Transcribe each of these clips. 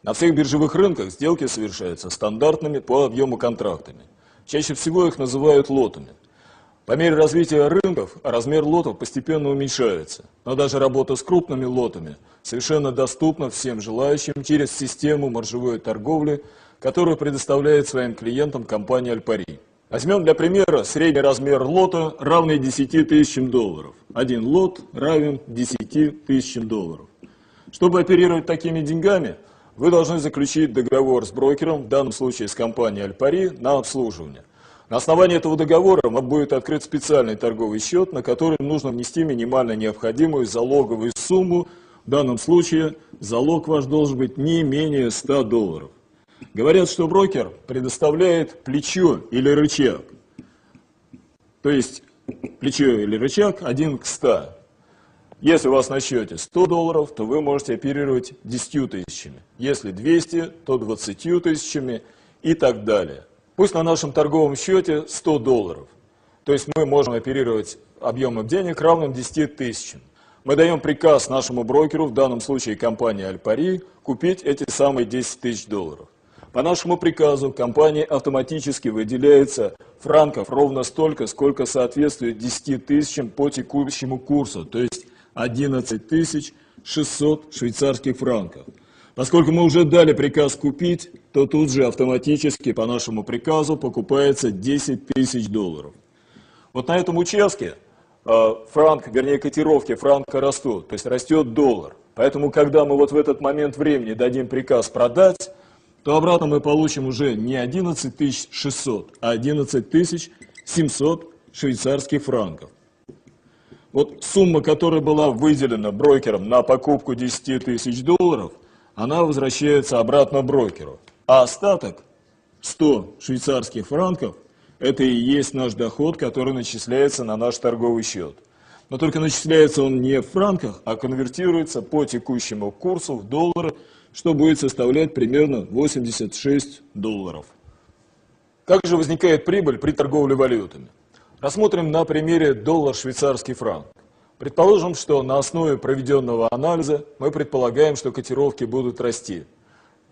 На всех биржевых рынках сделки совершаются стандартными по объему контрактами. Чаще всего их называют лотами. По мере развития рынков размер лотов постепенно уменьшается, но даже работа с крупными лотами совершенно доступна всем желающим через систему маржевой торговли, которую предоставляет своим клиентам компания Альпари. Возьмем для примера средний размер лота, равный 10 тысячам долларов. Один лот равен 10 тысячам долларов. Чтобы оперировать такими деньгами, вы должны заключить договор с брокером, в данном случае с компанией Альпари, на обслуживание. На основании этого договора вам будет открыт специальный торговый счет, на который нужно внести минимально необходимую залоговую сумму. В данном случае залог ваш должен быть не менее 100 долларов. Говорят, что брокер предоставляет плечо или рычаг. То есть плечо или рычаг 1 к 100. Если у вас на счете 100 долларов, то вы можете оперировать 10 тысячами. Если 200, то 20 тысячами и так далее. Пусть на нашем торговом счете 100 долларов. То есть мы можем оперировать объемом денег, равным 10 тысячам. Мы даем приказ нашему брокеру, в данном случае компании Альпари, купить эти самые 10 тысяч долларов. По нашему приказу компании автоматически выделяется франков ровно столько, сколько соответствует 10 тысячам по текущему курсу, то есть 11 600 швейцарских франков. Поскольку мы уже дали приказ купить, то тут же автоматически по нашему приказу покупается 10 тысяч долларов. Вот на этом участке котировки франка растут, то есть растет доллар. Поэтому, когда мы вот в этот момент времени дадим приказ продать, то обратно мы получим уже не 11 600, а 11 700 швейцарских франков. Вот сумма, которая была выделена брокером на покупку 10 тысяч долларов, она возвращается обратно брокеру. А остаток, 100 швейцарских франков, это и есть наш доход, который начисляется на наш торговый счет. Но только начисляется он не в франках, а конвертируется по текущему курсу в доллары, что будет составлять примерно 86 долларов. Как же возникает прибыль при торговле валютами? Рассмотрим на примере доллар-швейцарский франк. Предположим, что на основе проведенного анализа мы предполагаем, что котировки будут расти.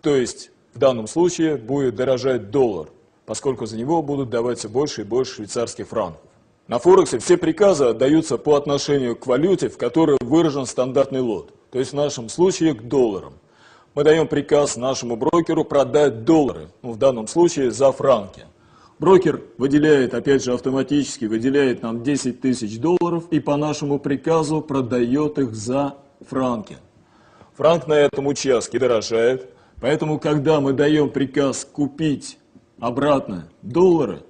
То есть в данном случае будет дорожать доллар, поскольку за него будут давать все больше и больше швейцарских франков. На Форексе все приказы отдаются по отношению к валюте, в которой выражен стандартный лот, то есть в нашем случае к долларам. Мы даем приказ нашему брокеру продать доллары, в данном случае за франки. Брокер выделяет, опять же автоматически выделяет нам 10 тысяч долларов и по нашему приказу продает их за франки. Франк на этом участке дорожает, поэтому когда мы даем приказ купить обратно доллары,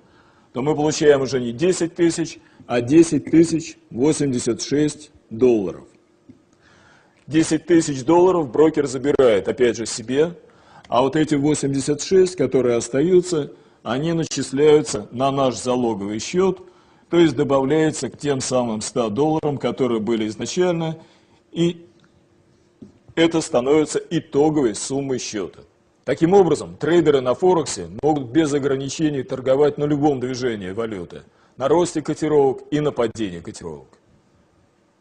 то мы получаем уже не 10 тысяч, а 10 086 долларов. 10 тысяч долларов брокер забирает, опять же, себе, а вот эти 86, которые остаются, они начисляются на наш залоговый счет, то есть добавляется к тем самым 100 долларам, которые были изначально, и это становится итоговой суммой счета. Таким образом, трейдеры на Форексе могут без ограничений торговать на любом движении валюты, на росте котировок и на падении котировок.